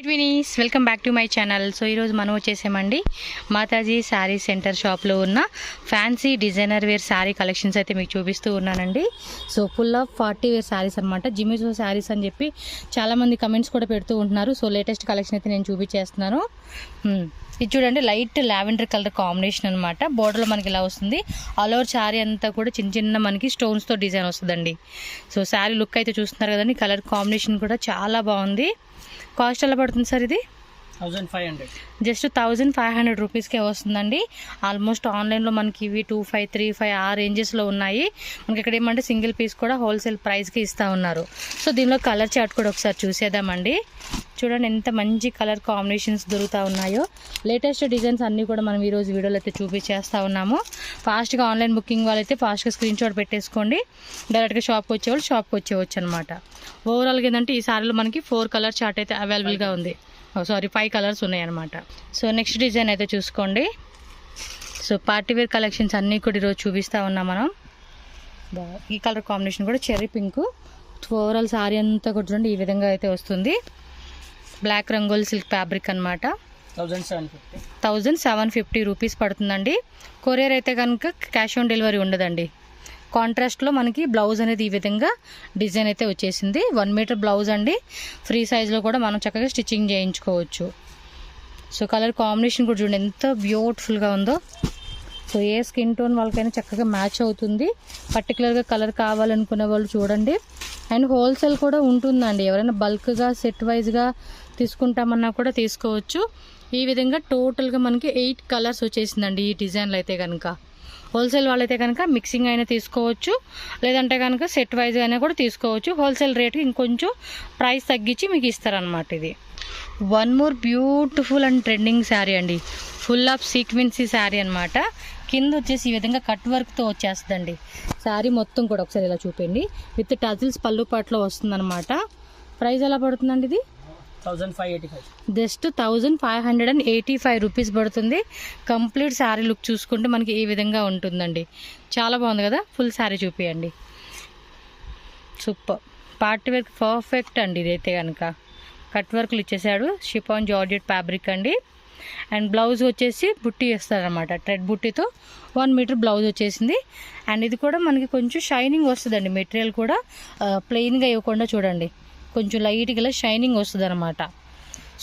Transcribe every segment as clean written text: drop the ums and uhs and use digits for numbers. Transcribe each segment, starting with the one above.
Vini's welcome back to my channel. So ఈరోజు మనం వచ్చేసామండి మాతాజీ శారీ సెంటర్ షాప్లో ఉన్న fancy designer wear sari collections అయితే మీకు చూపిస్తూ ఉన్నానండి. So full of 40 wear saris అనమాట. జిమిజో శారీస్ అని చెప్పి చాలామంది కమెంట్స్ కూడా పెడుతూ ఉంటున్నారు. సో లేటెస్ట్ కలెక్షన్ అయితే నేను చూపించేస్తున్నాను. ఇది చూడండి, లైట్ లావెండర్ కలర్ కాంబినేషన్ అనమాట. బోర్డర్లో మనకి ఇలా వస్తుంది. ఆల్ ఓవర్ శారీ అంతా కూడా చిన్న చిన్న మనకి స్టోన్స్తో డిజైన్ వస్తుందండి. సో శారీ లుక్ అయితే చూస్తున్నారు కదండి. కలర్ కాంబినేషన్ కూడా చాలా బాగుంది. కాస్ట్ ఎలా పడుతుంది సార్? ఇది 1500, జస్ట్ 1500 రూపీస్కే వస్తుందండి. ఆల్మోస్ట్ ఆన్లైన్లో మనకి ఇవి 2500, 3500 ఆ రేంజెస్లో ఉన్నాయి. మనకి ఇక్కడ ఏమంటే సింగిల్ పీస్ కూడా హోల్సేల్ ప్రైస్కి ఇస్తూ ఉన్నారు. సో దీనిలో కలర్ చార్ట్ కూడా ఒకసారి చూసేద్దామండి. చూడండి ఎంత మంచి కలర్ కాంబినేషన్స్ దొరుకుతూ ఉన్నాయో. లేటెస్ట్ డిజైన్స్ అన్నీ కూడా మనం ఈరోజు వీడియోలో అయితే చూపించేస్తూ ఉన్నాము. ఫాస్ట్గా ఆన్లైన్ బుకింగ్ వాళ్ళైతే ఫాస్ట్గా స్క్రీన్ షాట్ పెట్టేసుకోండి. డైరెక్ట్గా షాప్కి వచ్చేవాళ్ళు షాప్కి వచ్చేవచ్చు అనమాట. ఓవరాల్గా ఏంటంటే ఈ సారీలో మనకి 4 కలర్ చార్ట్ అయితే అవైలబుల్గా ఉంది. 5 కలర్స్ ఉన్నాయన్నమాట. సో నెక్స్ట్ డిజైన్ అయితే చూసుకోండి. సో పార్టీవేర్ కలెక్షన్స్ అన్నీ కూడా ఈరోజు చూపిస్తూ ఉన్నాం మనం. ఈ కలర్ కాంబినేషన్ కూడా చెర్రీ పింక్. ఓవరాల్ సారీ అంతా కూడా చూడండి ఈ విధంగా అయితే వస్తుంది. బ్లాక్ రంగోల్ సిల్క్ ఫ్యాబ్రిక్ అనమాట. 1750 రూపీస్ పడుతుందండి. కొరియర్ అయితే కనుక క్యాష్ ఆన్ డెలివరీ ఉండదండి. కాంట్రాస్ట్లో మనకి బ్లౌజ్ అనేది ఈ విధంగా డిజైన్ అయితే వచ్చేసింది. 1 మీటర్ బ్లౌజ్ అండి. ఫ్రీ సైజ్లో కూడా మనం చక్కగా స్టిచ్చింగ్ చేయించుకోవచ్చు. సో కలర్ కాంబినేషన్ కూడా చూడండి ఎంత బ్యూటిఫుల్గా ఉందో. సో ఏ స్కిన్ టోన్ వాళ్ళకైనా చక్కగా మ్యాచ్ అవుతుంది. పర్టికులర్గా కలర్ కావాలనుకునే వాళ్ళు చూడండి. అండ్ హోల్సేల్ కూడా ఉంటుందండి. ఎవరైనా బల్క్గా సెట్ వైజ్గా తీసుకుంటామన్నా కూడా తీసుకోవచ్చు. ఈ విధంగా టోటల్గా మనకి 8 కలర్స్ వచ్చేసిందండి ఈ డిజైన్లో అయితే కనుక. హోల్సేల్ వాళ్ళైతే కనుక మిక్సింగ్ అయినా తీసుకోవచ్చు, లేదంటే కనుక సెట్ వైజ్ అయినా కూడా తీసుకోవచ్చు. హోల్సేల్ రేట్కి ఇంకొంచెం ప్రైస్ తగ్గించి మీకు ఇస్తారనమాట. ఇది one more beautiful and trending sari అండి. ఫుల్ ఆఫ్ సీక్వెన్సీ శారీ అనమాట. కింద వచ్చేసి ఈ విధంగా కట్ వర్క్తో వచ్చేస్తుందండి. శారీ మొత్తం కూడా ఒకసారి ఇలా చూపండి. విత్ టజిల్స్ పళ్ళు పాటలో వస్తుందన్నమాట. ప్రైస్ ఎలా పడుతుందండి? ఇది 1585, జస్ట్ 1585 రూపీస్ పడుతుంది. కంప్లీట్ శారీ లుక్ చూసుకుంటే మనకి ఈ విధంగా ఉంటుందండి. చాలా బాగుంది కదా. ఫుల్ శారీ చూపియండి. సూపర్ పార్టీ వేర్ పర్ఫెక్ట్ అండి. ఇదైతే కనుక కట్ వర్క్లు ఇచ్చేసాడు. షిఫాన్ జార్జెట్ ఫ్యాబ్రిక్ అండి. అండ్ బ్లౌజ్ వచ్చేసి బుట్టి వేస్తారనమాట. ట్రెడ్ బుట్టితో 1 మీటర్ బ్లౌజ్ వచ్చేసింది. అండ్ ఇది కూడా మనకి కొంచెం షైనింగ్ వస్తుందండి. మెటీరియల్ కూడా ప్లెయిన్గా ఇవ్వకుండా చూడండి కొంచెం లైట్గా షైనింగ్ వస్తుంది అనమాట.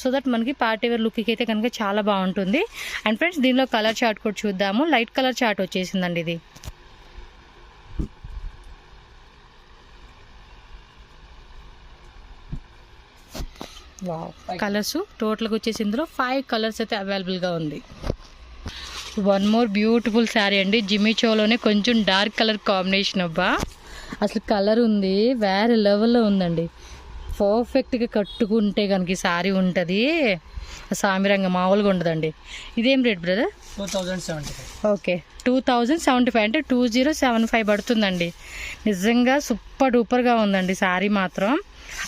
సో దట్ మనకి పార్టీ వేర్ లుక్కి అయితే కనుక చాలా బాగుంటుంది. అండ్ ఫ్రెండ్స్ దీనిలో కలర్ చార్ట్ కూడా చూద్దాము. లైట్ కలర్ చార్ట్ వచ్చేసిందండి. ఇది కలర్స్ టోటల్గా వచ్చేసి ఇందులో 5 కలర్స్ అయితే అవైలబుల్గా ఉంది. వన్ మోర్ బ్యూటిఫుల్ శారీ అండి. జిమిచోలోనే కొంచెం డార్క్ కలర్ కాంబినేషన్. అబ్బా అసలు కలర్ ఉంది వేరే లెవెల్లో ఉందండి. పర్ఫెక్ట్గా కట్టుకుంటే కనుక ఈ శారీ ఉంటుంది. సామిరంగా మామూలుగా ఉండదండి. ఇదేం రేట్ బ్రదర్? 2075. ఓకే 2075 అంటే 2075 పడుతుందండి. నిజంగా సూపర్ డూపర్గా ఉందండి శారీ మాత్రం.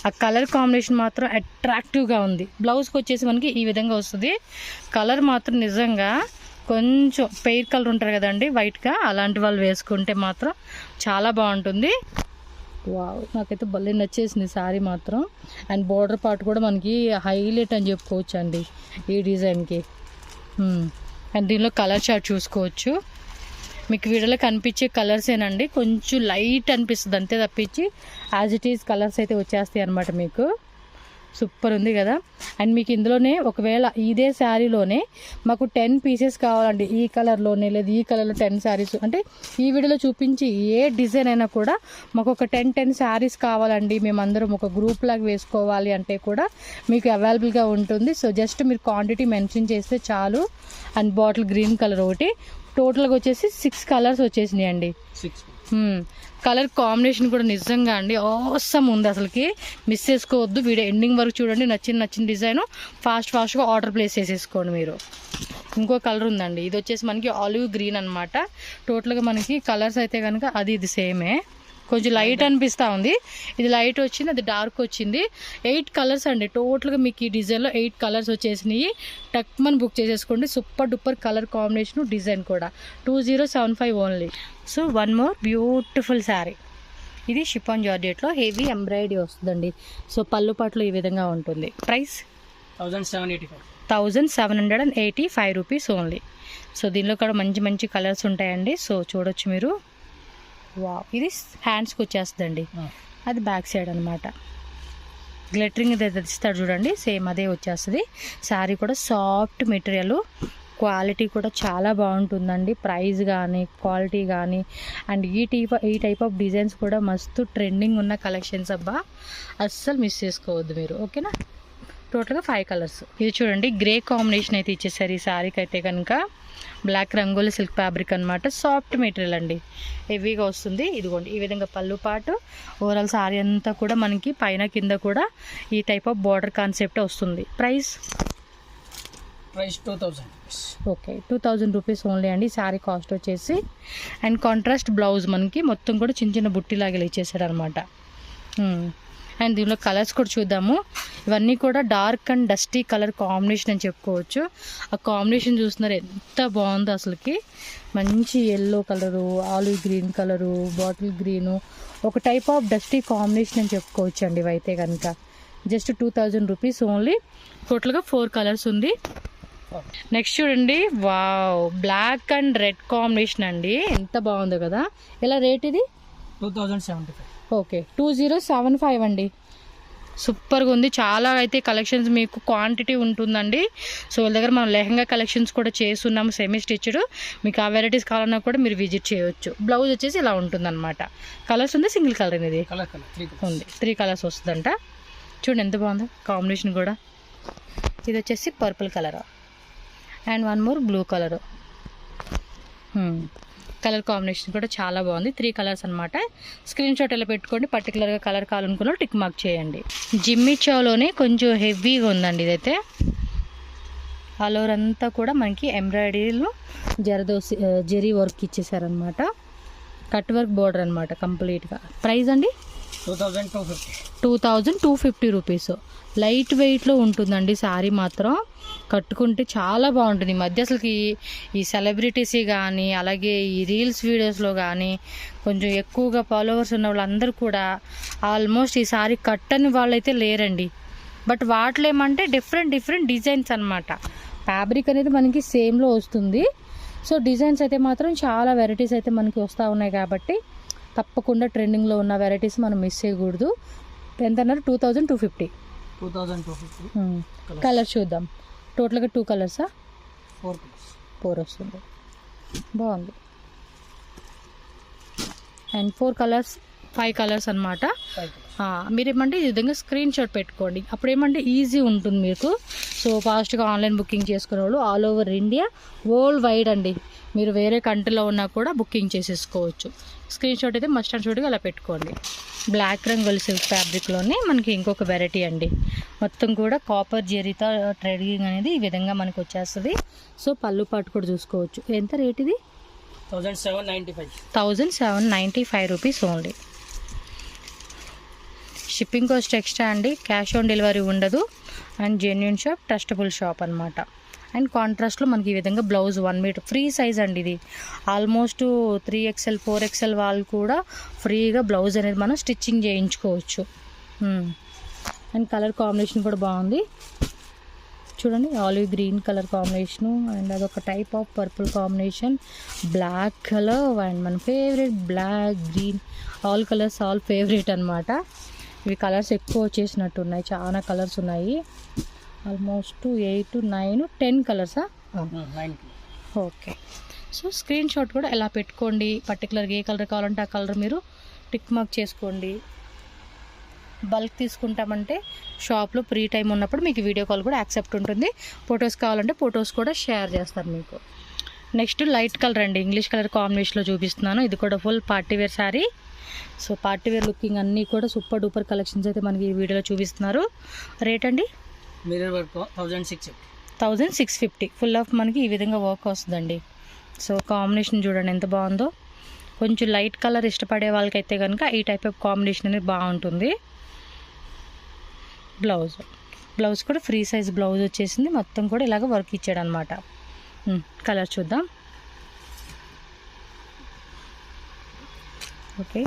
ఆ కలర్ కాంబినేషన్ మాత్రం అట్రాక్టివ్గా ఉంది. బ్లౌజ్కి వచ్చేసి మనకి ఈ విధంగా వస్తుంది. కలర్ మాత్రం నిజంగా కొంచెం పెయిర్ కలర్ ఉంటారు కదండి వైట్గా, అలాంటి వాళ్ళు వేసుకుంటే మాత్రం చాలా బాగుంటుంది. వావ్ నాకైతే భలే నచ్చేసింది శారీ మాత్రం. అండ్ బోర్డర్ పార్ట్ కూడా మనకి హైలైట్ అని చెప్పుకోవచ్చు అండి ఈ డిజైన్కి. అండ్ దీనిలో కలర్ చార్ట్ చూసుకోవచ్చు. మీకు వీడియోలో కనిపించే కలర్సేనండి. కొంచెం లైట్ అనిపిస్తుంది అంతే తప్పించి యాజ్ ఇట్ ఈజ్ కలర్స్ అయితే వచ్చేస్తాయి అనమాట. మీకు సూపర్ ఉంది కదా. అండ్ మీకు ఇందులోనే ఒకవేళ ఇదే శారీలోనే మాకు 10 పీసెస్ కావాలండి ఈ కలర్లోనే, లేదా ఈ కలర్లో 10 శారీస్ అంటే ఈ వీడియోలో చూపించి ఏ డిజైన్ అయినా కూడా మాకు ఒక 10 శారీస్ కావాలండి, మేమందరం ఒక గ్రూప్ లాగా వేసుకోవాలి అంటే కూడా మీకు అవైలబుల్గా ఉంటుంది. సో జస్ట్ మీరు క్వాంటిటీ మెన్షన్ చేస్తే చాలు. అండ్ బాటిల్ గ్రీన్ కలర్ ఒకటి, టోటల్గా వచ్చేసి 6 కలర్స్ వచ్చేసినాయి అండి. కలర్ కాంబినేషన్ కూడా నిజంగా అండి ఆసమ్ ఉంది. అసలుకి మిస్ చేసుకోవద్దు. వీడియో ఎండింగ్ వరకు చూడండి. నచ్చిన డిజైన్ ఫాస్ట్గా ఆర్డర్ ప్లేస్ చేసేసుకోండి మీరు. ఇంకో కలర్ ఉందండి. ఇది వచ్చేసి మనకి ఆలివ్ గ్రీన్ అనమాట. టోటల్గా మనకి కలర్స్ అయితే కనుక అది సేమే. కొంచెం లైట్ అనిపిస్తూ ఉంది. ఇది లైట్ వచ్చింది, అది డార్క్ వచ్చింది. 8 కలర్స్ అండి. టోటల్గా మీకు ఈ డిజైన్లో 8 కలర్స్ వచ్చేసినాయి. టక్మన్ బుక్ చేసేసుకోండి. Super duper colour combination, design కూడా 2075 only. So one more beautiful sari. ఇది షిఫాన్ జార్జెట్లో హెవీ ఎంబ్రాయిడరీ వస్తుందండి. సో పళ్ళు పాటలో ఈ విధంగా ఉంటుంది. ప్రైస్ 1785. 1785 rupees only. సో దీనిలో కూడా మంచి మంచి కలర్స్ ఉంటాయండి. సో చూడొచ్చు మీరు. వావ్, ఇది హ్యాండ్స్కి వచ్చేస్తుందండి. అది బ్యాక్ సైడ్ అనమాట. గ్లిటరింగ్ ఏదైతే ఇస్తాడు చూడండి, సేమ్ అదే వచ్చేస్తుంది. శారీ కూడా సాఫ్ట్ మెటీరియల్, క్వాలిటీ కూడా చాలా బాగుంటుందండి. ప్రైస్ కానీ క్వాలిటీ కానీ అండ్ ఈ టైప్ ఆఫ్ డిజైన్స్ కూడా మస్తు ట్రెండింగ్ ఉన్న కలెక్షన్స్ అబ్బా, అస్సలు మిస్ చేసుకోవద్దు మీరు. ఓకేనా. టోటల్గా 5 కలర్స్. ఇది చూడండి, గ్రే కాంబినేషన్ అయితే ఇచ్చేసారు ఈ శారీకి అయితే కనుక. బ్లాక్ రంగోలి సిల్క్ ఫ్యాబ్రిక్ అనమాట. సాఫ్ట్ మెటీరియల్ అండి, హెవీగా వస్తుంది. ఇదిగోండి ఈ విధంగా పళ్ళు పాటు. ఓవరాల్ శారీ అంతా కూడా మనకి పైన కింద కూడా ఈ టైప్ ఆఫ్ బార్డర్ కాన్సెప్ట్ వస్తుంది. Price 2000 rupees. Okay, 2000 rupees only అండి శారీ కాస్ట్ వచ్చేసి. అండ్ కాంట్రాస్ట్ బ్లౌజ్ మనకి మొత్తం కూడా చిన్న చిన్న బుట్టిలాగా ఇచ్చేసాడు అనమాట. అండ్ దీనిలో కలర్స్ కూడా చూద్దాము. ఇవన్నీ కూడా dark and dusty colour combination అని చెప్పుకోవచ్చు. ఆ కాంబినేషన్ చూస్తున్నారు ఎంత బాగుందో అసలుకి. మంచి yellow colour, olive green colour, bottle green, ఒక టైప్ ఆఫ్ డస్టీ కాంబినేషన్ అని చెప్పుకోవచ్చు అండి ఇవైతే కనుక. Just 2000 rupees only. టోటల్గా 4 కలర్స్ ఉంది. నెక్స్ట్ చూడండి, wow, black and red combination అండి, ఎంత బాగుందో కదా. ఎలా రేట్ ఇది? 2075. ఓకే, 2075 అండి. సూపర్గా ఉంది. చాలా అయితే కలెక్షన్స్ మీకు క్వాంటిటీ ఉంటుందండి. సో వాళ్ళ దగ్గర మనం లెహంగా కలెక్షన్స్ కూడా చేస్తున్నాము, సెమీ స్టిచ్డ్. మీకు ఆ వెరైటీస్ కావాలన్నా కూడా మీరు విజిట్ చేయవచ్చు. బ్లౌజ్ వచ్చేసి ఇలా ఉంటుందన్నమాట. కలర్స్ ఉంది, సింగిల్ కలర్ ఇది ఉంది. 3 కలర్స్ వస్తుందంట. చూడండి ఎంత బాగుందో కాంబినేషన్ కూడా. ఇది వచ్చేసి purple colour and 1 more blue colour. Colour combination కూడా చాలా బాగుంది. 3 కలర్స్ అనమాట. స్క్రీన్ షాట్ ఎలా పెట్టుకోండి. పర్టికులర్గా కలర్ కావాలనుకున్న టిక్ మార్క్ చేయండి. జిమ్మి చాలోనే కొంచెం హెవీగా ఉందండి ఇదైతే. ఆల్ ఓవర్ అంతా కూడా మనకి ఎంబ్రాయిడరీలో జరీ వర్క్ ఇచ్చేసారనమాట. కట్ వర్క్ బోర్డర్ అనమాట కంప్లీట్గా. ప్రైస్ అండి 2250 రూపీస్. లైట్ వెయిట్లో ఉంటుందండి శారీ మాత్రం. కట్టుకుంటే చాలా బాగుంటుంది. ఈ మధ్య అసలుకి ఈ సెలబ్రిటీస్ కానీ అలాగే ఈ రీల్స్ వీడియోస్లో కానీ కొంచెం ఎక్కువగా ఫాలోవర్స్ ఉన్న వాళ్ళందరూ కూడా ఆల్మోస్ట్ ఈ శారీ కట్టని వాళ్ళైతే లేరండి. బట్ వాటిలో ఏమంటే డిఫరెంట్ డిజైన్స్ అనమాట. ఫ్యాబ్రిక్ అనేది మనకి సేమ్లో వస్తుంది. సో డిజైన్స్ అయితే మాత్రం చాలా వెరైటీస్ అయితే మనకి వస్తూ ఉన్నాయి కాబట్టి తప్పకుండా ట్రెండింగ్లో ఉన్న వెరైటీస్ మనం మిస్ చేయకూడదు. ఎంత అన్నారు? 2250. కలర్ చూద్దాం. టోటల్గా 2 కలర్సా? 4 వస్తుంది. బాగుంది. అండ్ 4 కలర్స్ 5 కలర్స్ అనమాట. మీరు ఏమంటే ఈ విధంగా స్క్రీన్ షాట్ పెట్టుకోండి. అప్పుడు ఏమంటే ఈజీ ఉంటుంది మీకు. సో ఫాస్ట్గా ఆన్లైన్ బుకింగ్ చేసుకునే వాళ్ళు all over India, world wide అండి. మీరు వేరే కంట్రీలో ఉన్నా కూడా బుకింగ్ చేసేసుకోవచ్చు. స్క్రీన్ షాట్ అయితే మస్ట్ అండ్ షూట్గా అలా పెట్టుకోండి. బ్లాక్ రంగుల సిల్క్ ఫ్యాబ్రిక్లోనే మనకి ఇంకొక వెరైటీ అండి. మొత్తం కూడా కాపర్ జెరీతో ట్రెడింగ్ అనేది ఈ విధంగా మనకు వచ్చేస్తుంది. సో పళ్ళు పాటు కూడా చూసుకోవచ్చు. ఎంత రేట్ ఇది? 1795 rupees only. Shipping cost extra అండి. క్యాష్ ఆన్ డెలివరీ ఉండదు. And genuine shop, trustable shop అనమాట. అండ్ కాంట్రాస్ట్లో మనకి ఈ విధంగా బ్లౌజ్ 1 మీటర్ ఫ్రీ సైజ్ అండి. ఇది ఆల్మోస్ట్ 3XL 4XL వాళ్ళు కూడా ఫ్రీగా బ్లౌజ్ అనేది మనం స్టిచ్చింగ్ చేయించుకోవచ్చు. అండ్ కలర్ కాంబినేషన్ కూడా బాగుంది. చూడండి, olive green colour combination and అదొక type of purple combination, black colour and మన favourite black green. All colours all favourite అనమాట. ఇవి కలర్స్ ఎక్కువ వచ్చేసినట్టు ఉన్నాయి. చాలా కలర్స్ ఉన్నాయి. ఆల్మోస్ట్ 8, 9, 10 కలర్సా? 9. ఓకే. సో స్క్రీన్ షాట్ కూడా ఎలా పెట్టుకోండి. పర్టికులర్గా ఏ కలర్ కావాలంటే ఆ కలర్ మీరు టిక్ మార్క్ చేసుకోండి. బల్క్ తీసుకుంటామంటే షాప్లో ఫ్రీ టైం ఉన్నప్పుడు మీకు వీడియో కాల్ కూడా యాక్సెప్ట్ ఉంటుంది. ఫొటోస్ కావాలంటే ఫొటోస్ కూడా షేర్ చేస్తారు మీకు. నెక్స్ట్ లైట్ కలర్ అండి, ఇంగ్లీష్ కలర్ కాంబినేషన్లో చూపిస్తున్నాను. ఇది కూడా full party wear sari. So party wear looking అన్నీ కూడా సూపర్ డూపర్ కలెక్షన్స్ అయితే మనకి ఈ వీడియోలో చూపిస్తున్నారు. రేట్ అండి మిర్రర్ వర్క్ 1650. ఫుల్ ఆఫ్ మనకి ఈ విధంగా వర్క్ వస్తుందండి. సో కాంబినేషన్ చూడండి ఎంత బాగుందో. కొంచెం లైట్ కలర్ ఇష్టపడే వాళ్ళకైతే కనుక ఈ టైప్ ఆఫ్ కాంబినేషన్ అనేది బాగుంటుంది. బ్లౌజ్ కూడా ఫ్రీ సైజ్ బ్లౌజ్ వచ్చేసింది. మొత్తం కూడా ఇలాగ వర్క్ ఇచ్చాడు అనమాట. కలర్ చూద్దాం. Okay,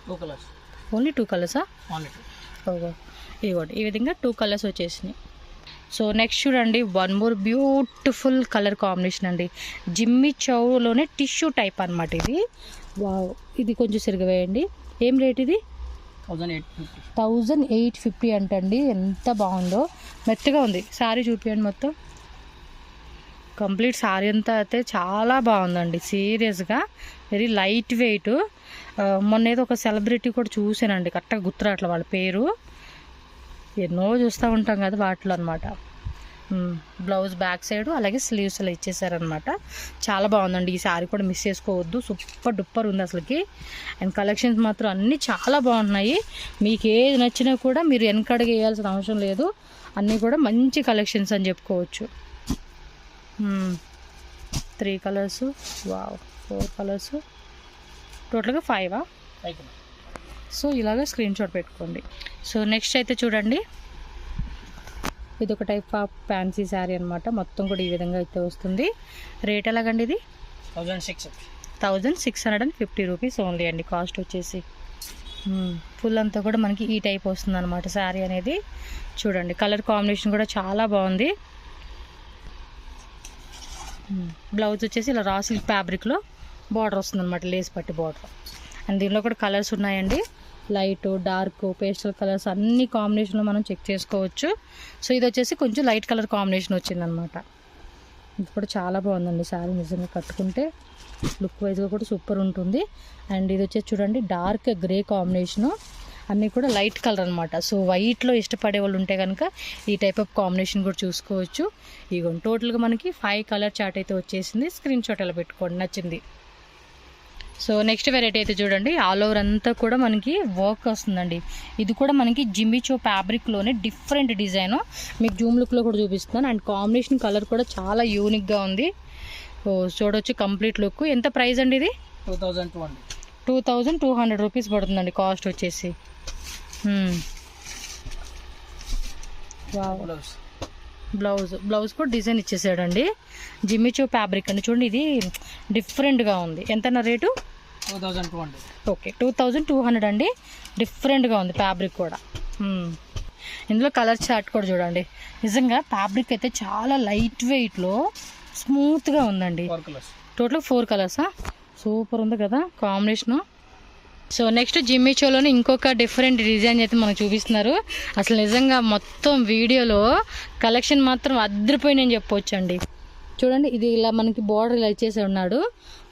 Two colors. ఓన్లీ 2 కలర్సా? ఓన్లీ 2. ఓహో, ఇదిగోండి ఈ విధంగా 2 కలర్స్ వచ్చేసినాయి. సో నెక్స్ట్ చూడండి, one more beautiful colour combination అండి. జిమ్మి చౌలోనే టిష్యూ టైప్ అనమాట ఇది. వావ్, ఇది కొంచెం సిరుగు వేయండి. ఏం రేట్ ఇది? 1850 అంటండి. ఎంత బాగుందో, మెత్తగా ఉంది. శారీ చూపించండి మొత్తం. కంప్లీట్ శారీ అంతా అయితే చాలా బాగుందండి. సీరియస్గా వెరీ లైట్ వెయిట్. మొన్న ఏదో ఒక సెలబ్రిటీ కూడా చూసానండి, కరెక్ట్గా గుర్తురాట్ల వాళ్ళ పేరు. ఎన్నో చూస్తూ ఉంటాం కదా వాటిలో అనమాట. బ్లౌజ్ బ్యాక్ సైడ్ అలాగే స్లీవ్స్లో ఇచ్చేసారనమాట. చాలా బాగుందండి. ఈ శారీ కూడా మిస్ చేసుకోవద్దు, సూపర్ డూపర్ ఉంది అసలుకి. అండ్ కలెక్షన్స్ మాత్రం అన్నీ చాలా బాగున్నాయి. మీకు ఏది నచ్చినా కూడా మీరు వెనకడుగు వేయాల్సిన అవసరం లేదు. అన్నీ కూడా మంచి కలెక్షన్స్ అని చెప్పుకోవచ్చు. 3 కలర్స్, వావ్, 4 కలర్స్, టోటల్గా 5. సో ఇలాగ స్క్రీన్ షాట్ పెట్టుకోండి. సో నెక్స్ట్ అయితే చూడండి, ఇది ఒక టైప్ ఆఫ్ ఫ్యాన్సీ శారీ అనమాట. మొత్తం కూడా ఈ విధంగా అయితే వస్తుంది. రేట్ ఎలాగండి ఇది? 1650 రూపీస్ ఓన్లీ అండి కాస్ట్ వచ్చేసి. ఫుల్ అంతా కూడా మనకి ఈ టైప్ వస్తుంది అనమాట శారీ అనేది. చూడండి కలర్ కాంబినేషన్ కూడా చాలా బాగుంది. బ్లౌజ్ వచ్చేసి ఇలా రా సిల్క్ ఫ్యాబ్రిక్లో బార్డర్ వస్తుంది అనమాట, లేస్ పట్టి బార్డర్. అండ్ దీనిలో కూడా కలర్స్ ఉన్నాయండి, లైట్, డార్క్, పేస్టల్ కలర్స్ అన్ని కాంబినేషన్లో మనం చెక్ చేసుకోవచ్చు. సో ఇది వచ్చేసి కొంచెం లైట్ కలర్ కాంబినేషన్ వచ్చిందనమాట. ఇది కూడా చాలా బాగుందండి శారీ, నిజంగా కట్టుకుంటే లుక్ వైజ్గా కూడా సూపర్ ఉంటుంది. అండ్ ఇది వచ్చేసి చూడండి డార్క్ గ్రే కాంబినేషను, అన్నీ కూడా లైట్ కలర్ అనమాట. సో వైట్లో ఇష్టపడే వాళ్ళు ఉంటే కనుక ఈ టైప్ ఆఫ్ కాంబినేషన్ కూడా చూసుకోవచ్చు. ఇగోండి టోటల్గా మనకి 5 కలర్ చార్ట్ అయితే వచ్చేసింది. స్క్రీన్ షాట్ అలా పెట్టుకోండి నచ్చింది. సో నెక్స్ట్ వెరైటీ అయితే చూడండి, ఆల్ ఓవర్ అంతా కూడా మనకి వర్క్ వస్తుందండి. ఇది కూడా మనకి జిమ్మిచో ఫ్యాబ్రిక్లోనే డిఫరెంట్ డిజైన్, మీకు జూమ్ లుక్లో కూడా చూపిస్తున్నాను. అండ్ కాంబినేషన్ కలర్ కూడా చాలా యూనిక్గా ఉంది. సో చూడవచ్చు కంప్లీట్ లుక్. ఎంత ప్రైస్ అండి ఇది? 2200 రూపీస్ పడుతుందండి కాస్ట్ వచ్చేసి. బ్లౌజ్ కూడా డిజైన్ ఇచ్చేసాడండి. జిమ్మిచో ఫ్యాబ్రిక్ అండి, చూడండి ఇది డిఫరెంట్గా ఉంది. ఎంతన్నా రేటు? 2200. ఓకే, 2200 అండి. డిఫరెంట్గా ఉంది ఫ్యాబ్రిక్ కూడా. ఇందులో కలర్ చార్ట్ కూడా చూడండి. నిజంగా ఫ్యాబ్రిక్ అయితే చాలా లైట్ వెయిట్లో స్మూత్గా ఉందండి. టోటల్ 4 కలర్సా? సూపర్ ఉంది కదా కాంబినేషను. సో నెక్స్ట్ జిమ్మిచోలోనే ఇంకొక డిఫరెంట్ డిజైన్ అయితే మనకు చూపిస్తున్నారు. అసలు నిజంగా మొత్తం వీడియోలో కలెక్షన్ మాత్రం అద్దరిపోయిందని చెప్పొచ్చండి. చూడండి ఇది ఇలా మనకి బార్డర్ ఇలా ఇచ్చేసి ఉన్నాడు.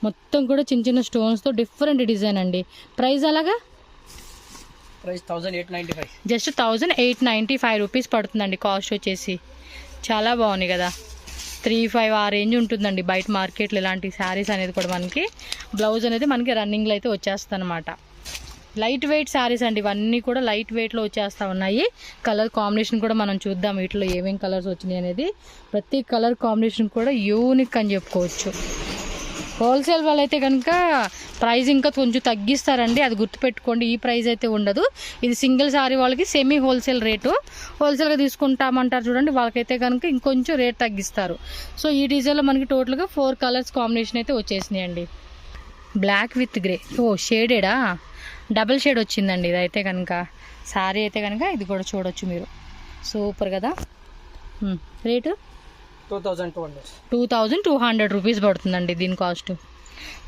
మొత్తం కూడా చిన్న చిన్న స్టోన్స్తో డిఫరెంట్ డిజైన్ అండి. ప్రైస్ అలాగా? ప్రైస్ 1895. జస్ట్ 1895 రూపీస్ పడుతుందండి కాస్ట్ వచ్చేసి. చాలా బాగున్నాయి కదా. 35 ఆ రేంజ్ ఉంటుందండి బయట మార్కెట్లో ఇలాంటి శారీస్ అనేది కూడా. మనకి బ్లౌజ్ అనేది మనకి రన్నింగ్లో అయితే వచ్చేస్తుంది అనమాట. లైట్ వెయిట్ శారీస్ అండి ఇవన్నీ కూడా, లైట్ వెయిట్లో వచ్చేస్తూ ఉన్నాయి. కలర్ కాంబినేషన్ కూడా మనం చూద్దాం వీటిలో ఏమేమి కలర్స్ వచ్చినాయి అనేది. ప్రతి కలర్ కాంబినేషన్ కూడా యూనిక్ అని చెప్పుకోవచ్చు. హోల్సేల్ వాళ్ళైతే కనుక ప్రైస్ ఇంకా కొంచెం తగ్గిస్తారండి, అది గుర్తుపెట్టుకోండి. ఈ ప్రైస్ అయితే ఉండదు. ఇది సింగిల్ శారీ వాళ్ళకి సెమీ హోల్సేల్ రేటు. హోల్సేల్గా తీసుకుంటామంటారు చూడండి, వాళ్ళకైతే కనుక ఇంకొంచెం రేట్ తగ్గిస్తారు. సో ఈ డిజైన్లో మనకి టోటల్గా 4 కలర్స్ కాంబినేషన్ అయితే వచ్చేసినాయండి. బ్లాక్ విత్ గ్రే, ఓ షేడెడా, డబుల్ షేడ్ వచ్చిందండి ఇదైతే కనుక. శారీ అయితే కనుక ఇది కూడా చూడొచ్చు మీరు. సూపర్ కదా. రేటు 2200 రూపీస్ పడుతుందండి దీని cost.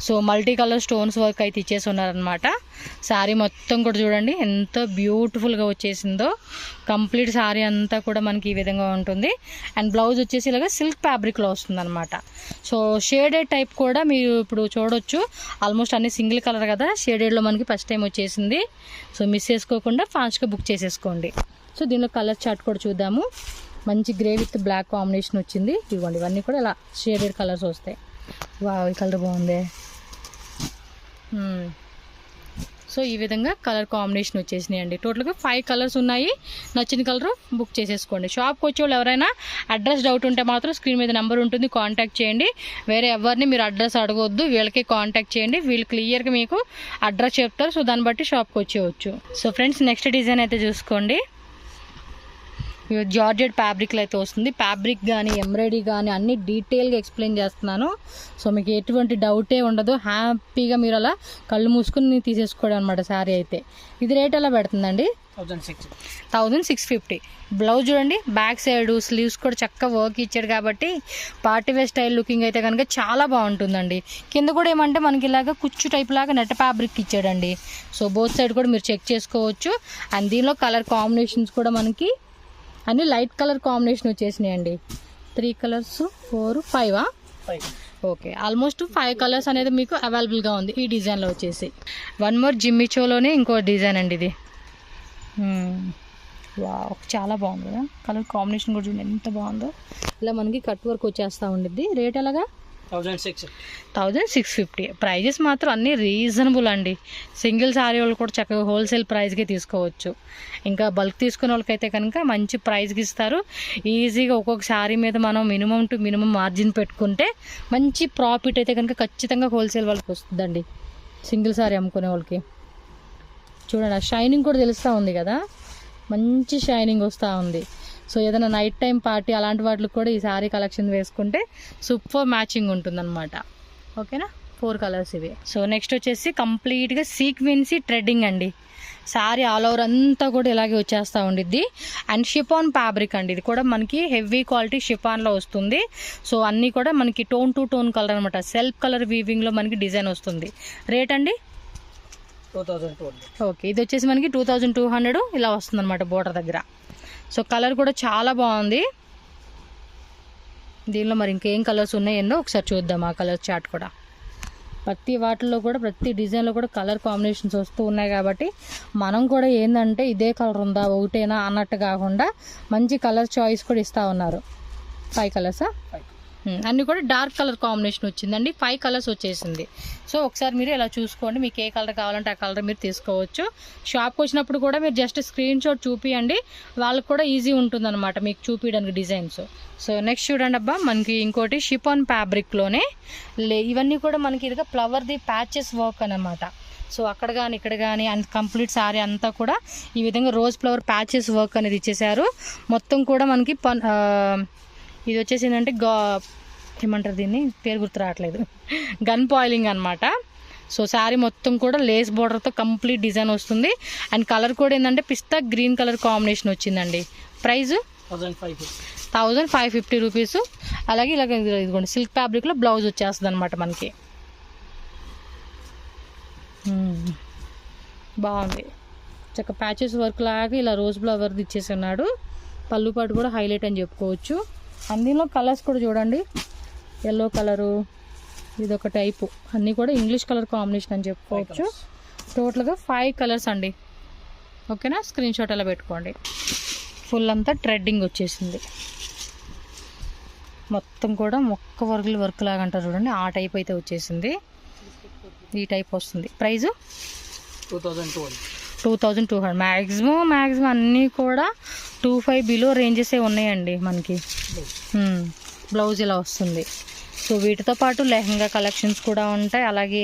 So multi colour stones work అయితే ఇచ్చేసి ఉన్నారనమాట. శారీ మొత్తం కూడా చూడండి ఎంత బ్యూటిఫుల్గా వచ్చేసిందో. కంప్లీట్ శారీ అంతా కూడా మనకి ఈ విధంగా ఉంటుంది. అండ్ బ్లౌజ్ వచ్చేసి ఇలాగ సిల్క్ ఫ్యాబ్రిక్లో వస్తుంది అనమాట. సో షేడెడ్ టైప్ కూడా మీరు ఇప్పుడు చూడొచ్చు. ఆల్మోస్ట్ అన్ని సింగిల్ కలర్ కదా, షేడెడ్లో మనకి ఫస్ట్ టైం వచ్చేసింది. సో మిస్ చేసుకోకుండా ఫాస్ట్గా బుక్ చేసేసుకోండి. సో దీనిలో కలర్ చార్ట్ కూడా చూద్దాము. మంచి గ్రే విత్ బ్లాక్ కాంబినేషన్ వచ్చింది. ఇవ్వండి ఇవన్నీ కూడా ఇలా షేడెడ్ కలర్స్ వస్తాయి. వావ్, ఈ కలర్ బాగుంది. సో ఈ విధంగా కలర్ కాంబినేషన్ వచ్చేసినాయండి. టోటల్గా 5 కలర్స్ ఉన్నాయి. నచ్చిన కలర్ బుక్ చేసేసుకోండి. షాప్కి వచ్చే వాళ్ళు ఎవరైనా అడ్రస్ డౌట్ ఉంటే మాత్రం స్క్రీన్ మీద నెంబర్ ఉంటుంది, కాంటాక్ట్ చేయండి. వేరే ఎవరిని మీరు అడ్రస్ అడగొద్దు, వీళ్ళకి కాంటాక్ట్ చేయండి. వీళ్ళు క్లియర్గా మీకు అడ్రస్ చెప్తారు. సో దాన్ని బట్టి షాప్కి వచ్చేయచ్చు. సో ఫ్రెండ్స్ నెక్స్ట్ డిజైన్ అయితే చూసుకోండి. జార్జెట్ ఫ్యాబ్రిక్లో అయితే వస్తుంది. ఫ్యాబ్రిక్ కానీ ఎంబ్రాయిడరీ కానీ అన్ని డీటెయిల్గా ఎక్స్ప్లెయిన్ చేస్తున్నాను. సో మీకు ఎటువంటి డౌటే ఉండదు, హ్యాపీగా మీరు అలా కళ్ళు మూసుకుని తీసేసుకోవడం అనమాట శారీ అయితే. ఇది రేట్ ఎలా పెడుతుందండి? 1650. బ్లౌజ్ చూడండి, బ్యాక్ సైడ్ స్లీవ్స్ కూడా చక్కగా వర్క్ ఇచ్చాడు కాబట్టి పార్టీ వేర్ స్టైల్ లుకింగ్ అయితే కనుక చాలా బాగుంటుందండి. కింద కూడా ఏమంటే మనకి ఇలాగ కుచ్చు టైప్ లాగా నెట్ ఫ్యాబ్రిక్ ఇచ్చాడండి. సో బోత్ సైడ్ కూడా మీరు చెక్ చేసుకోవచ్చు. అండ్ దీనిలో కలర్ కాంబినేషన్స్ కూడా మనకి అన్ని లైట్ కలర్ కాంబినేషన్ వచ్చేసినాయండి. 3 కలర్స్ 4 5 ఓకే, ఆల్మోస్ట్ 5 కలర్స్ అనేది మీకు అవైలబుల్గా ఉంది ఈ డిజైన్లో వచ్చేసి. వన్ మోర్ జిమ్మిచోలోనే ఇంకో డిజైన్ అండి ఇది. వావ్, చాలా బాగుంది కదా కలర్ కాంబినేషన్ కూడా చూడండి ఎంత బాగుందో. ఇలా మనకి కట్ వర్క్ వచ్చేస్తూ ఉండిద్ది. రేట్ ఎలాగా? 1650. ప్రైజెస్ మాత్రం అన్నీ రీజనబుల్ అండి. సింగిల్ శారీ వాళ్ళు కూడా చక్కగా హోల్సేల్ ప్రైస్కి తీసుకోవచ్చు. ఇంకా బల్క్ తీసుకునే వాళ్ళకైతే కనుక మంచి ప్రైస్కి ఇస్తారు. ఈజీగా ఒక్కొక్క శారీ మీద మనం మినిమం టు మినిమం మార్జిన్ పెట్టుకుంటే మంచి ప్రాఫిట్ అయితే కనుక ఖచ్చితంగా హోల్సేల్ వాళ్ళకి వస్తుందండి. సింగిల్ శారీ అమ్ముకునే వాళ్ళకి చూడండి, ఆ షైనింగ్ కూడా తెలుస్తూ ఉంది కదా, మంచి షైనింగ్ వస్తూ ఉంది. సో ఏదైనా నైట్ టైం పార్టీ అలాంటి వాటికి కూడా ఈ శారీ కలెక్షన్ వేసుకుంటే సూపర్ మ్యాచింగ్ ఉంటుందన్నమాట. ఓకేనా, 4 కలర్స్ ఇవి. సో నెక్స్ట్ వచ్చేసి కంప్లీట్గా సీక్వెన్సీ థ్రెడ్డింగ్ అండి. శారీ ఆల్ ఓవర్ అంతా కూడా ఇలాగే వచ్చేస్తూ ఉండిద్ది. అండ్ షిఫాన్ ఫ్యాబ్రిక్ అండి, ఇది కూడా మనకి హెవీ క్వాలిటీ షిఫాన్లో వస్తుంది. సో అన్నీ కూడా మనకి టోన్ టు టోన్ కలర్ అనమాట, సెల్ఫ్ కలర్ వీవింగ్లో మనకి డిజైన్ వస్తుంది. రేట్ అండి 2200. ఓకే, ఇది వచ్చేసి మనకి 2200 ఇలా వస్తుంది అనమాట బోర్డర్ దగ్గర. సో కలర్ కూడా చాలా బాగుంది. దీనిలో మరి ఇంకేం కలర్స్ ఉన్నాయో ఒకసారి చూద్దాం. ఆ కలర్ చార్ట్ కూడా ప్రతి వాటిల్లో కూడా ప్రతి డిజైన్లో కూడా కలర్ కాంబినేషన్స్ వస్తూ ఉన్నాయి కాబట్టి మనం కూడా ఏంటంటే ఇదే కలర్ ఉందా ఒకటేనా అన్నట్టు కాకుండా మంచి కలర్ చాయిస్ కూడా ఇస్తూ ఉన్నారు. 5 కలర్సా? అన్నీ కూడా డార్క్ కలర్ కాంబినేషన్ వచ్చిందండి. 5 కలర్స్ వచ్చేసింది. సో ఒకసారి మీరు ఇలా చూసుకోండి, మీకు ఏ కలర్ కావాలంటే ఆ కలర్ మీరు తీసుకోవచ్చు. షాప్కి వచ్చినప్పుడు కూడా మీరు జస్ట్ స్క్రీన్ షాట్ చూపియండి, వాళ్ళకి కూడా ఈజీ ఉంటుందన్నమాట మీకు చూపించడానికి డిజైన్స్. సో నెక్స్ట్ చూడండి అబ్బా, మనకి ఇంకోటి షిఫాన్ ఫ్యాబ్రిక్లోనే ఇవన్నీ కూడా మనకి ఇదిగా ఫ్లవర్ది ప్యాచెస్ వర్క్ అనమాట. సో అక్కడ కానీ ఇక్కడ కానీ అండ్ కంప్లీట్ శారీ అంతా కూడా ఈ విధంగా రోజ్ ఫ్లవర్ ప్యాచెస్ వర్క్ అనేది ఇచ్చేసారు. మొత్తం కూడా మనకి ఇది వచ్చేసి ఏంటంటే ఏమంటారు దీన్ని, పేరు గుర్తు రావట్లేదు, గన్ పాయిలింగ్ అనమాట. సో శారీ మొత్తం కూడా లేస్ బోర్డర్తో కంప్లీట్ డిజైన్ వస్తుంది. అండ్ కలర్ కూడా ఏంటంటే పిస్తా గ్రీన్ కలర్ కాంబినేషన్ వచ్చిందండి. Price 1550 rupees. అలాగే ఇలాగ ఇదిగోండి సిల్క్ ఫ్యాబ్రిక్లో బ్లౌజ్ వచ్చేస్తుంది అనమాట మనకి. బాగుంది, చక్క ప్యాచెస్ వర్క్ లాగా ఇలా రోజ్ ఫ్లవర్ది ఇచ్చేసి ఉన్నాడు. పళ్ళు పాటు కూడా హైలైట్ అని చెప్పుకోవచ్చు. అందులో కలర్స్ కూడా చూడండి, ఎల్లో కలరు ఇదొక టైపు, అన్నీ కూడా ఇంగ్లీష్ కలర్ కాంబినేషన్ అని చెప్పుకోవచ్చు. టోటల్గా 5 కలర్స్ అండి. ఓకేనా, స్క్రీన్ షాట్ అలా పెట్టుకోండి. ఫుల్ అంతా థ్రెడ్డింగ్ వచ్చేసింది, మొత్తం కూడా మొక్క వర్క్ లాగా అంటారు చూడండి, ఆ టైప్ అయితే వచ్చేసింది. ఈ టైప్ వస్తుంది. ప్రైజు 2200. మ్యాక్సిమం అన్నీ కూడా 25 బిలో రేంజెసే ఉన్నాయండి మనకి. బ్లౌజ్ ఇలా వస్తుంది. సో వీటితో పాటు లెహంగా కలెక్షన్స్ కూడా ఉంటాయి, అలాగే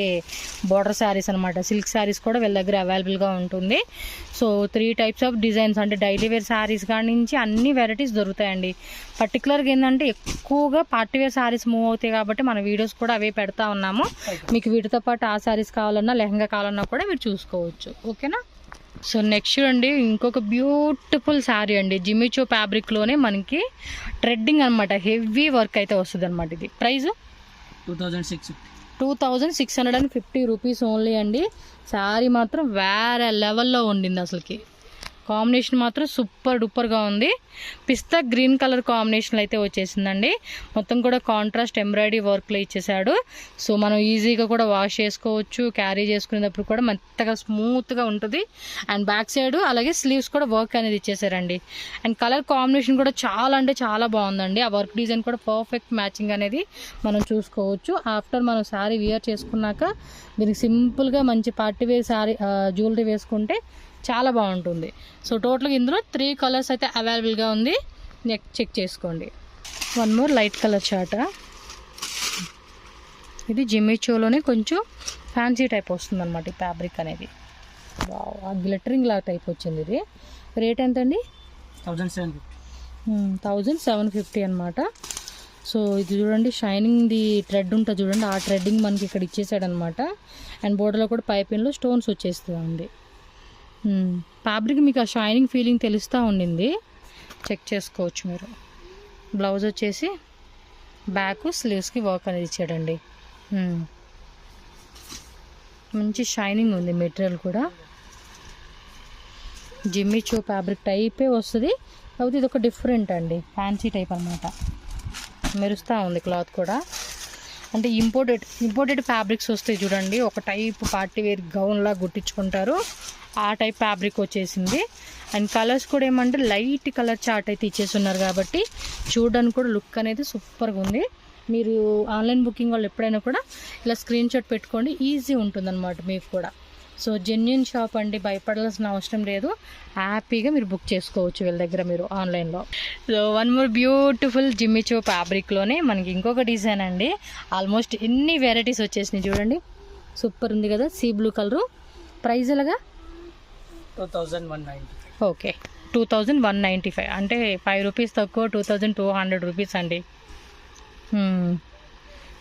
బార్డర్ శారీస్ అనమాట, సిల్క్ శారీస్ కూడా వీళ్ళ దగ్గర అవైలబుల్గా ఉంటుంది. సో 3 టైప్స్ ఆఫ్ డిజైన్స్ అంటే డైలీ వేర్ శారీస్ కాడి నుంచి అన్ని వెరైటీస్ దొరుకుతాయండి. పర్టికులర్గా ఏంటంటే ఎక్కువగా పార్టీ వేర్ శారీస్ మూవ్ అవుతాయి కాబట్టి మన వీడియోస్ కూడా అవే పెడతా ఉన్నాము. మీకు వీటితో పాటు ఆ శారీస్ కావాలన్నా లెహంగా కావాలన్నా కూడా మీరు చూసుకోవచ్చు. ఓకేనా. సో నెక్స్ట్ చూడండి, ఇంకొక బ్యూటిఫుల్ శారీ అండి, జిమిచో ఫ్యాబ్రిక్లోనే మనకి థ్రెడ్డింగ్ అనమాట, హెవీ వర్క్ అయితే వస్తుంది అనమాట. ఇది ప్రైస్ 2650 రూపీస్ ఓన్లీ అండి. శారీ మాత్రం వేరే లెవెల్లో ఉండింది, అసలుకి కాంబినేషన్ మాత్రం సూపర్ డూపర్గా ఉంది. పిస్తా గ్రీన్ కలర్ కాంబినేషన్లో అయితే వచ్చేసిందండి. మొత్తం కూడా కాంట్రాస్ట్ ఎంబ్రాయిడరీ వర్క్లో ఇచ్చేసాడు. సో మనం ఈజీగా కూడా వాష్ చేసుకోవచ్చు, క్యారీ చేసుకునేటప్పుడు కూడా మెత్తగా స్మూత్గా ఉంటుంది. అండ్ బ్యాక్ సైడ్ అలాగే స్లీవ్స్ కూడా వర్క్ అనేది ఇచ్చేసారండి. అండ్ కలర్ కాంబినేషన్ కూడా చాలా అంటే చాలా బాగుందండి. ఆ వర్క్ డిజైన్ కూడా పర్ఫెక్ట్ మ్యాచింగ్ అనేది మనం చూసుకోవచ్చు. ఆఫ్టర్ మనం శారీ వియర్ చేసుకున్నాక దీనికి సింపుల్గా మంచి పార్టీ వేర్ శారీ జ్యువెలరీ వేసుకుంటే చాలా బాగుంటుంది. సో టోటల్గా ఇందులో 3 కలర్స్ అయితే అవైలబుల్గా ఉంది, చెక్ చేసుకోండి. One more light colour chart, ఇది జిమ్మిచోలోనే కొంచెం ఫ్యాన్సీ టైప్ వస్తుంది అనమాట ఈ ఫ్యాబ్రిక్ అనేది. గ్లిటరింగ్ లా టైప్ వచ్చింది. ఇది రేట్ ఎంత అండి? 1750 అనమాట. సో ఇది చూడండి, షైనింగ్ది థ్రెడ్ ఉంటుంది చూడండి, ఆ థ్రెడ్డింగ్ మనకి ఇక్కడ ఇచ్చేసాడనమాట. అండ్ బోర్డర్లో కూడా పైపింగ్లో స్టోన్స్ వచ్చేస్తుంది. ఫ్యాబ్రిక్ మీకు ఆ షైనింగ్ ఫీలింగ్ తెలుస్తూ ఉండింది, చెక్ చేసుకోవచ్చు మీరు. బ్లౌజ్ వచ్చేసి బ్యాక్ స్లీవ్స్కి వర్క్ అనేది ఇచ్చాడండి. మంచి షైనింగ్ ఉంది మెటీరియల్ కూడా. జిమ్మి చూ ఫ్యాబ్రిక్ టైపే వస్తుంది, కాకపోతే ఇది ఒక డిఫరెంట్ అండి, ఫ్యాన్సీ టైప్ అనమాట. మెరుస్తూ ఉంది క్లాత్ కూడా. అంటే ఇంపోర్టెడ్ ఫ్యాబ్రిక్స్ వస్తాయి చూడండి, ఒక టైప్ పార్టీ వేర్ గౌన్లా గుట్టించుకుంటారు, ఆ టైప్ ఫ్యాబ్రిక్ వచ్చేసింది. అండ్ కలర్స్ కూడా ఏమంటే లైట్ కలర్ చార్ట్ అయితే ఇచ్చేస్తున్నారు కాబట్టి చూడడానికి కూడా లుక్ అనేది సూపర్గా ఉంది. మీరు ఆన్లైన్ బుకింగ్ వాళ్ళు ఎప్పుడైనా కూడా ఇలా స్క్రీన్ షాట్ పెట్టుకోండి, ఈజీ ఉంటుందన్నమాట మీకు కూడా. సో జెన్యున్ షాప్ అండి, భయపడాల్సిన అవసరం లేదు, హ్యాపీగా మీరు బుక్ చేసుకోవచ్చు వీళ్ళ దగ్గర మీరు ఆన్లైన్లో. సో వన్ మోర్ బ్యూటిఫుల్ జిమ్మి చూ ఫ్యాబ్రిక్లోనే మనకి ఇంకొక డిజైన్ అండి. ఆల్మోస్ట్ ఎన్ని వెరైటీస్ వచ్చేసినాయి చూడండి, సూపర్ ఉంది కదా. Sea blue colour. ప్రైస్ ఎలాగా? 2190. ఓకే, 2195 అంటే 5 రూపీస్ తక్కువ, 2200 రూపీస్ అండి.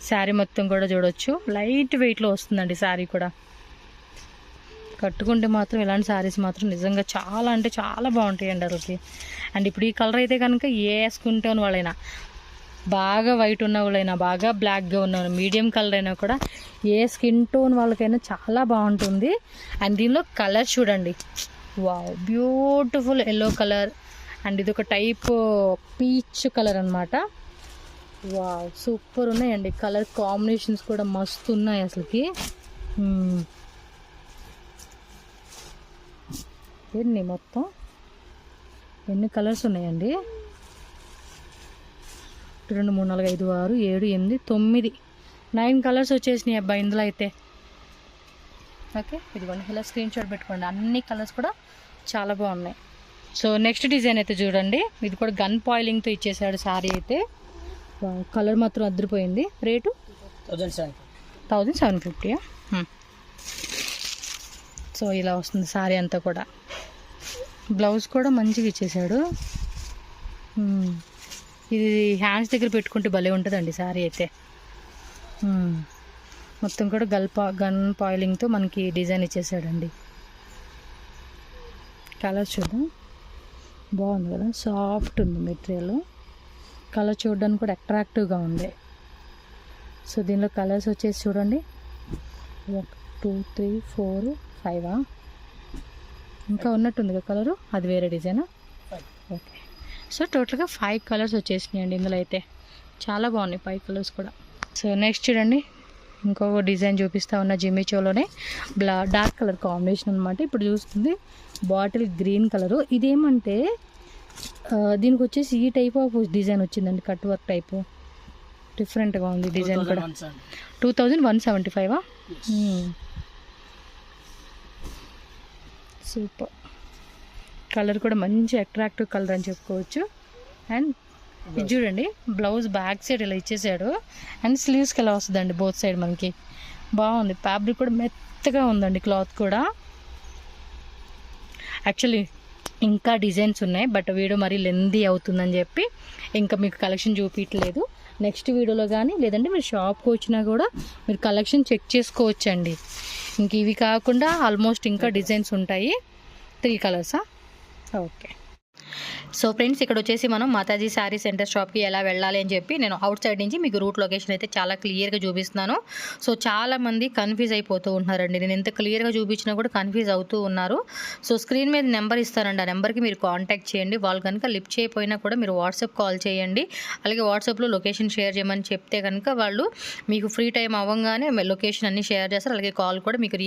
శారీ మొత్తం కూడా చూడొచ్చు, లైట్ వెయిట్లో వస్తుందండి శారీ కూడా. కట్టుకుంటే మాత్రం ఇలాంటి శారీస్ మాత్రం నిజంగా చాలా అంటే చాలా బాగుంటాయండి అసలుకి. అండ్ ఇప్పుడు ఈ కలర్ అయితే కనుక ఏ వేసుకుంటే వాళ్ళైనా, బాగా వైట్ ఉన్న వాళ్ళైనా, బాగా బ్లాక్గా ఉన్న మీడియం కలర్ అయినా కూడా, ఏ స్కిన్ టోన్ వాళ్ళకైనా చాలా బాగుంటుంది. అండ్ దీనిలో కలర్ చూడండి, wow beautiful yellow colour. And ఇది ఒక టైప్ పీచ్ కలర్ అనమాట. వావ్ సూపర్ ఉన్నాయండి, కలర్ కాంబినేషన్స్ కూడా మస్తు ఉన్నాయి అసలుకి. మొత్తం ఎన్ని కలర్స్ ఉన్నాయండి? 2 3 4 5 6 7 8 9 కలర్స్ వచ్చేసినాయి అబ్బాయి ఇందులో అయితే. ఓకే, ఇదిగోండి ఇలా స్క్రీన్ షాట్ పెట్టుకోండి, అన్ని కలర్స్ కూడా చాలా బాగున్నాయి. సో నెక్స్ట్ డిజైన్ అయితే చూడండి, ఇది కూడా గన్ పాయిలింగ్తో ఇచ్చేసాడు శారీ అయితే. కలర్ మాత్రం అదిరిపోయింది. రేటు 1750. సో ఇలా వస్తుంది శారీ అంతా కూడా. బ్లౌజ్ కూడా మంచిగా ఇచ్చేసాడు. ఇది హ్యాండ్స్ దగ్గర పెట్టుకుంటే భలే ఉంటుందండి శారీ అయితే. మొత్తం కూడా గన్ పాయిలింగ్తో మనకి డిజైన్ ఇచ్చేసాడండి. కలర్ చూద్దాం, బాగుంది కదా, సాఫ్ట్ ఉంది మెటీరియల్. కలర్ చూడడానికి కూడా అట్రాక్టివ్గా ఉంది. సో దీనిలో కలర్స్ వచ్చేసి చూడండి, 1 2 3 4 5 ఇంకా ఉన్నట్టుంది కదా కలరు, అది వేరే డిజైనా? ఓకే, సో టోటల్గా 5 కలర్స్ వచ్చేసినాయండి ఇందులో అయితే. చాలా బాగున్నాయి 5 కలర్స్ కూడా. సో నెక్స్ట్ చూడండి, ఇంకొక డిజైన్ చూపిస్తా ఉన్న జిమ్మి చోలోనే డార్క్ కలర్ కాంబినేషన్ అనమాట. ఇప్పుడు చూస్తుంది బాటిల్ గ్రీన్ కలరు. ఇదేమంటే దీనికి వచ్చేసి ఈ టైప్ ఆఫ్ డిజైన్ వచ్చిందండి, కట్ వర్క్ టైపు, డిఫరెంట్గా ఉంది డిజైన్ కూడా. 2175. సూపర్ కలర్ కూడా మంచి అట్రాక్టివ్ కలర్ అని చెప్పుకోవచ్చు. అండ్ ఇది చూడండి, బ్లౌజ్ బ్యాక్ సైడ్ ఇలా ఇచ్చేసాడు. అండ్ స్లీవ్స్కి ఎలా వస్తుందండి బోత్ సైడ్ మనకి. బాగుంది, ఫ్యాబ్రిక్ కూడా మెత్తగా ఉందండి, క్లాత్ కూడా. యాక్చువల్లీ ఇంకా డిజైన్స్ ఉన్నాయి, బట్ వీడియో మరీ లెందీ అవుతుందని చెప్పి ఇంకా మీకు కలెక్షన్ చూపించలేదు. నెక్స్ట్ వీడియోలో కానీ లేదంటే మీరు షాప్కి వచ్చినా కూడా మీరు కలెక్షన్ చెక్ చేసుకోవచ్చండి. ఇంక ఇవి కాకుండా ఆల్మోస్ట్ ఇంకా డిజైన్స్ ఉంటాయి. 3 కలర్సా? ఓకే. సో ఫ్రెండ్స్, ఇక్కడ వచ్చేసి మనం మాతాజీ శారీ సెంటర్ షాప్కి ఎలా వెళ్ళాలి అని చెప్పి నేను అవుట్ సైడ్ నుంచి మీకు రూట్ లొకేషన్ అయితే చాలా క్లియర్గా చూపిస్తున్నాను. సో చాలామంది కన్ఫ్యూజ్ అయిపోతూ ఉంటున్నారండి, నేను ఎంత క్లియర్గా చూపించినా కూడా కన్ఫ్యూజ్ అవుతూ ఉన్నారు. సో స్క్రీన్ మీద నెంబర్ ఇస్తారండి, ఆ నెంబర్కి మీరు కాంటాక్ట్ చేయండి. వాళ్ళు కనుక లిఫ్ట్ చేయకపోయినా కూడా మీరు వాట్సాప్ కాల్ చేయండి. అలాగే వాట్సాప్లో లొకేషన్ షేర్ చేయమని చెప్తే కనుక వాళ్ళు మీకు ఫ్రీ టైం అవ్వగానే లొకేషన్ అన్ని షేర్ చేస్తారు. అలాగే కాల్ కూడా మీకు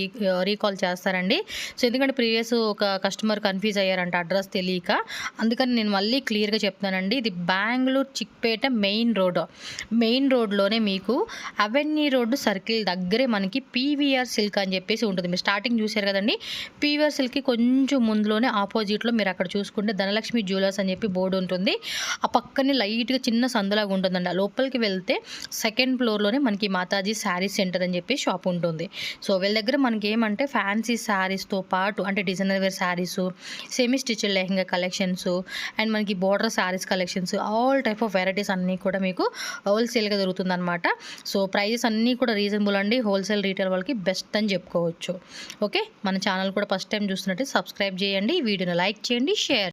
రీకాల్ చేస్తారండి. సో ఎందుకంటే ప్రీవియస్ ఒక కస్టమర్ కన్ఫ్యూజ్ అయ్యారంట అడ్రస్ తెలియక, అందుకని నేను మళ్ళీ క్లియర్గా చెప్తానండి. ఇది బెంగళూరు చిక్పేట మెయిన్ రోడ్లోనే మీకు అవెన్యూ రోడ్డు సర్కిల్ దగ్గరే మనకి పీవీఆర్ సిల్క్ అని చెప్పేసి ఉంటుంది. మీరు స్టార్టింగ్ చూశారు కదండి, పీవీఆర్ సిల్క్కి కొంచెం ముందులోనే ఆపోజిట్లో మీరు అక్కడ చూసుకుంటే ధనలక్ష్మి జ్యువెలర్స్ అని చెప్పి బోర్డు ఉంటుంది. ఆ పక్కనే లైట్గా చిన్న సందులాగా ఉంటుందండి. ఆ లోపలికి వెళ్తే 2nd ఫ్లోర్లోనే మనకి మాతాజీ శారీ సెంటర్ అని చెప్పి షాప్ ఉంటుంది. సో వీళ్ళ దగ్గర మనకి ఏమంటే ఫ్యాన్సీ శారీస్తో పాటు అంటే designer wear saris, semi stitched lehenga collections, and మనకి border saris collections all type of varieties అన్నీ కూడా మీకు హోల్సేల్గా దొరుకుతుందన్నమాట. సో ప్రైజెస్ అన్నీ కూడా రీజనబుల్ అండి. హోల్సేల్ రీటైల్ వాళ్ళకి బెస్ట్ అని చెప్పుకోవచ్చు. ఓకే, మన ఛానల్ కూడా ఫస్ట్ టైం చూస్తున్నట్టు సబ్స్క్రైబ్ చేయండి, వీడియోని లైక్ చేయండి, షేర్